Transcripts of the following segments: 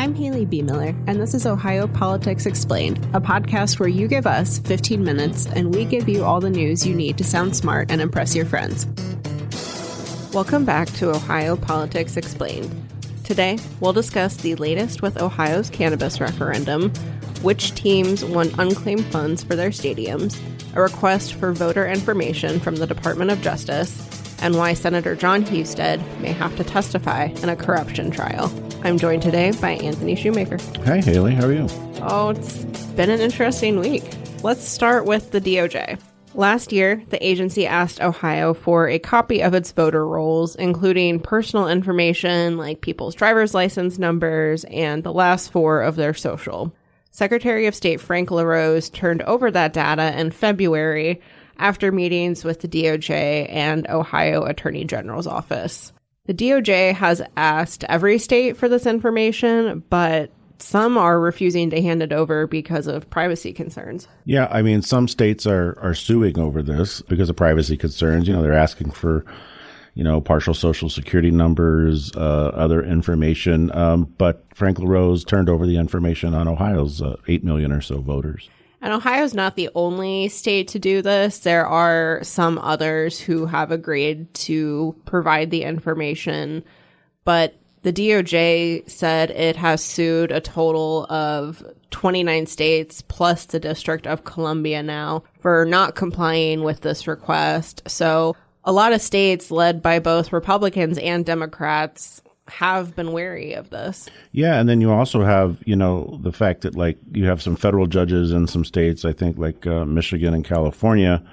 I'm Haley B. Miller, and this is Ohio Politics Explained, a podcast where you give us 15 minutes and we give you all the news you need to sound smart and impress your friends. Welcome back to Ohio Politics Explained. Today, we'll discuss the latest with Ohio's cannabis referendum, which teams won unclaimed funds for their stadiums, a request for voter information from the Department of Justice, and why Senator Jon Husted may have to testify in a corruption trial. I'm joined today by Anthony Shoemaker. Hey, Haley, how are you? Oh, it's been an interesting week. Let's start with the DOJ. Last year, the agency asked Ohio for a copy of its voter rolls, including personal information like people's driver's license numbers and the last four of their social. Secretary of State Frank LaRose turned over that data in February after meetings with the DOJ and Ohio Attorney General's office. The DOJ has asked every state for this information, but some are refusing to hand it over because of privacy concerns. Yeah, I mean, some states are suing over this because of privacy concerns. You know, they're asking for, partial social security numbers, other information. But Frank LaRose turned over the information on Ohio's 8 million or so voters. And Ohio's not the only state to do this. There are some others who have agreed to provide the information, but the DOJ said it has sued a total of 29 states plus the District of Columbia now for not complying with this request. So a lot of states led by both Republicans and Democrats have been wary of this. Yeah, and then you also have, the fact that, you have some federal judges in some states, I think, Michigan and California,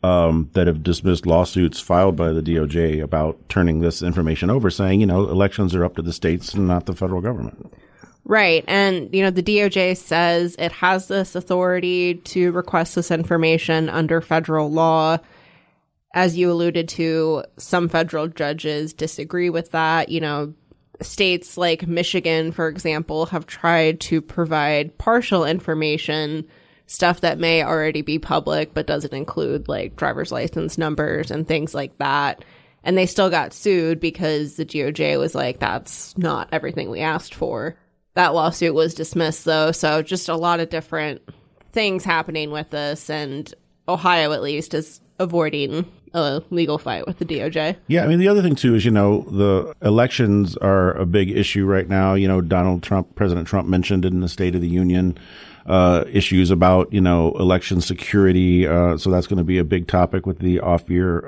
that have dismissed lawsuits filed by the DOJ about turning this information over, saying, elections are up to the states and not the federal government. Right. And, the DOJ says it has this authority to request this information under federal law. As you alluded to, some federal judges disagree with that. States like Michigan, for example, have tried to provide partial information, stuff that may already be public, but doesn't include driver's license numbers and things like that. And they still got sued because the DOJ was like, that's not everything we asked for. That lawsuit was dismissed, though. So just a lot of different things happening with this. And Ohio, at least, is avoiding a legal fight with the DOJ. Yeah, I mean, the other thing, too, is, the elections are a big issue right now. President Trump mentioned in the State of the Union issues about, election security. So that's going to be a big topic with the off-year,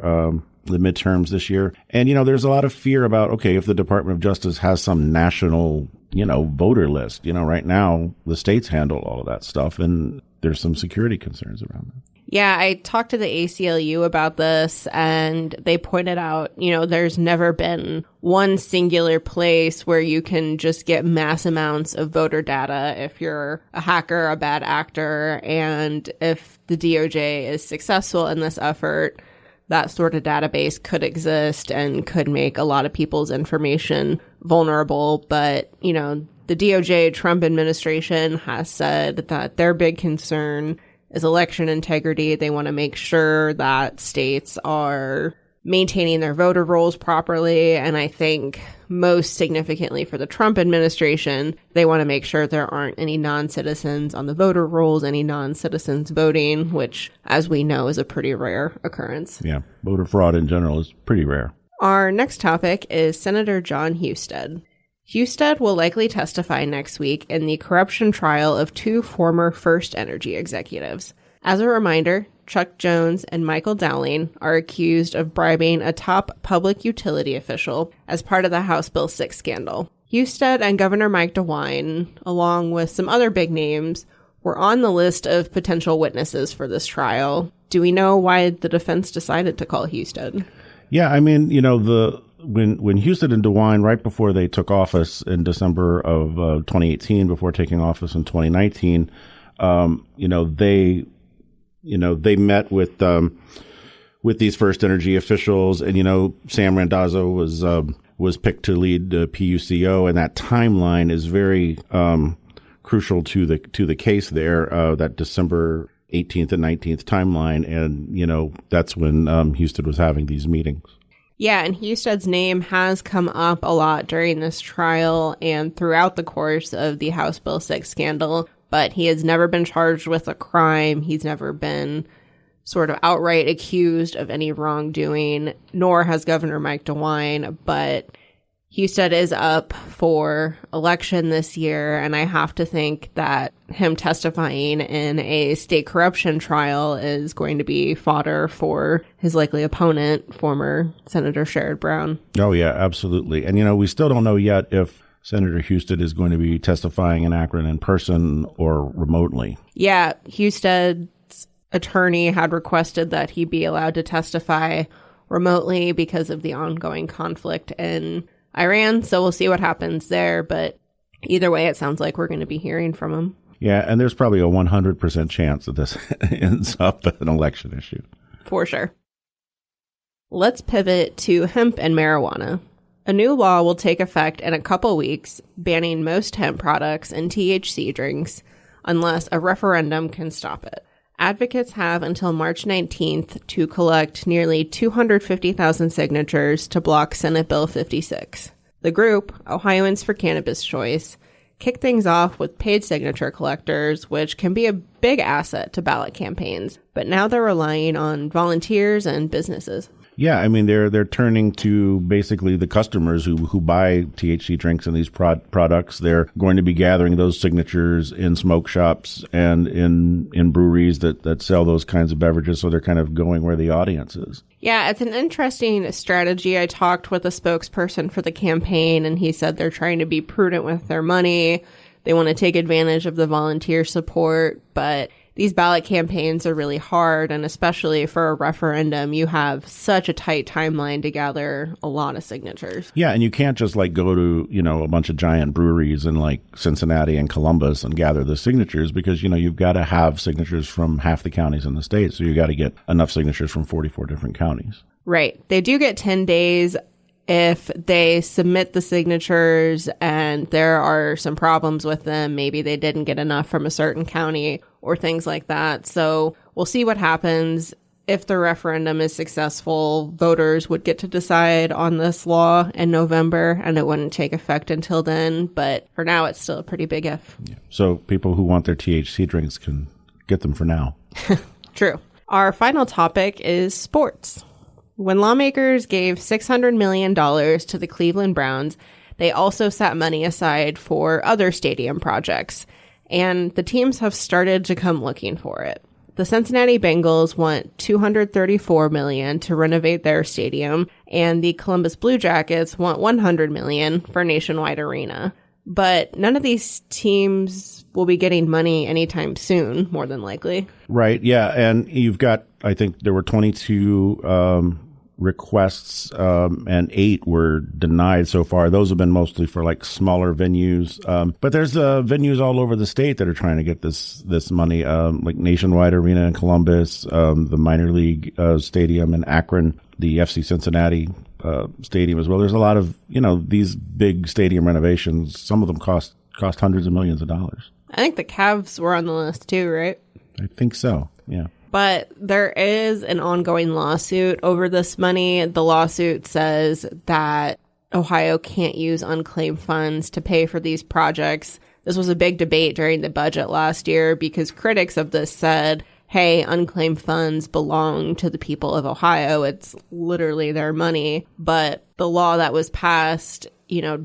the midterms this year. And, there's a lot of fear about, okay, if the Department of Justice has some national, voter list, right now the states handle all of that stuff. And there's some security concerns around that. Yeah, I talked to the ACLU about this, and they pointed out, there's never been one singular place where you can just get mass amounts of voter data if you're a hacker, a bad actor, and if the DOJ is successful in this effort, that sort of database could exist and could make a lot of people's information vulnerable. But, the DOJ Trump administration has said that their big concern is election integrity. They want to make sure that states are maintaining their voter rolls properly. And I think most significantly for the Trump administration, they want to make sure there aren't any non-citizens on the voter rolls, any non-citizens voting, which, as we know, is a pretty rare occurrence. Yeah, voter fraud in general is pretty rare. Our next topic is Senator Jon Husted. Husted will likely testify next week in the corruption trial of two former First Energy executives. As a reminder, Chuck Jones and Michael Dowling are accused of bribing a top public utility official as part of the House Bill 6 scandal. Husted and Governor Mike DeWine, along with some other big names, were on the list of potential witnesses for this trial. Do we know why the defense decided to call Husted? Yeah, I mean, when Husted and DeWine, right before they took office in December of 2018, before taking office in 2019, they met with these First Energy officials, and Sam Randazzo was picked to lead the PUCO, and that timeline is very crucial to the case there. That December 18th and 19th timeline, and that's when Husted was having these meetings. Yeah, and Husted's name has come up a lot during this trial and throughout the course of the House Bill 6 scandal, but he has never been charged with a crime. He's never been sort of outright accused of any wrongdoing, nor has Governor Mike DeWine, but Husted is up for election this year, and I have to think that him testifying in a state corruption trial is going to be fodder for his likely opponent, former Senator Sherrod Brown. Oh, yeah, absolutely. And, we still don't know yet if Senator Husted is going to be testifying in Akron in person or remotely. Yeah, Husted's attorney had requested that he be allowed to testify remotely because of the ongoing conflict in Iran, so we'll see what happens there, but either way, it sounds like we're going to be hearing from him. Yeah, and there's probably a 100% chance that this ends up an election issue. For sure. Let's pivot to hemp and marijuana. A new law will take effect in a couple weeks, banning most hemp products and THC drinks, unless a referendum can stop it. Advocates have until March 19th to collect nearly 250,000 signatures to block Senate Bill 56. The group, Ohioans for Cannabis Choice, kicked things off with paid signature collectors, which can be a big asset to ballot campaigns, but now they're relying on volunteers and businesses. Yeah, I mean, they're turning to basically the customers who buy THC drinks and these products. They're going to be gathering those signatures in smoke shops and in breweries that sell those kinds of beverages. So they're kind of going where the audience is. Yeah, it's an interesting strategy. I talked with a spokesperson for the campaign, and he said they're trying to be prudent with their money. They want to take advantage of the volunteer support, but these ballot campaigns are really hard, and especially for a referendum, you have such a tight timeline to gather a lot of signatures. Yeah, and you can't just go to, a bunch of giant breweries in Cincinnati and Columbus and gather the signatures because, you've got to have signatures from half the counties in the state. So you got to get enough signatures from 44 different counties. Right. They do get 10 days if they submit the signatures and there are some problems with them. Maybe they didn't get enough from a certain county or things like that. So we'll see what happens. If the referendum is successful, voters would get to decide on this law in November, and it wouldn't take effect until then. But for now, it's still a pretty big if. Yeah. So people who want their THC drinks can get them for now. True. Our final topic is sports. When lawmakers gave $600 million to the Cleveland Browns, they also set money aside for other stadium projects, and the teams have started to come looking for it. The Cincinnati Bengals want $234 million to renovate their stadium, and the Columbus Blue Jackets want $100 million for Nationwide Arena. But none of these teams will be getting money anytime soon, more than likely. Right, yeah, and you've got, I think there were 22 requests, and 8 were denied so far. Those have been mostly for smaller venues. But there's venues all over the state that are trying to get this money, like Nationwide Arena in Columbus, the minor league stadium in Akron, the FC Cincinnati stadium as well. There's a lot of, these big stadium renovations. Some of them cost hundreds of millions of dollars. I think the Cavs were on the list too, right? I think so, yeah. But there is an ongoing lawsuit over this money. The lawsuit says that Ohio can't use unclaimed funds to pay for these projects. This was a big debate during the budget last year because critics of this said, hey, unclaimed funds belong to the people of Ohio. It's literally their money. But the law that was passed,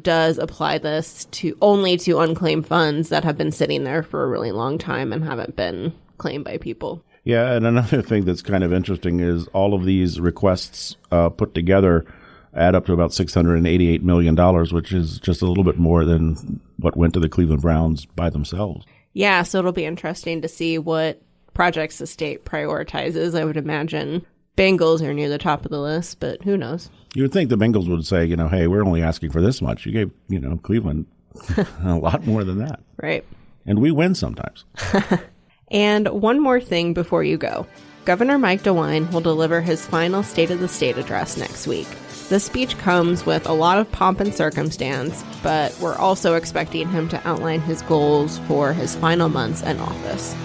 does apply this only to unclaimed funds that have been sitting there for a really long time and haven't been claimed by people. Yeah, and another thing that's kind of interesting is all of these requests put together add up to about $688 million, which is just a little bit more than what went to the Cleveland Browns by themselves. Yeah, so it'll be interesting to see what projects the state prioritizes. I would imagine Bengals are near the top of the list, but who knows? You would think the Bengals would say, hey, we're only asking for this much. You gave, Cleveland a lot more than that. Right. And we win sometimes. And one more thing before you go. Governor Mike DeWine will deliver his final State of the State address next week. This speech comes with a lot of pomp and circumstance, but we're also expecting him to outline his goals for his final months in office.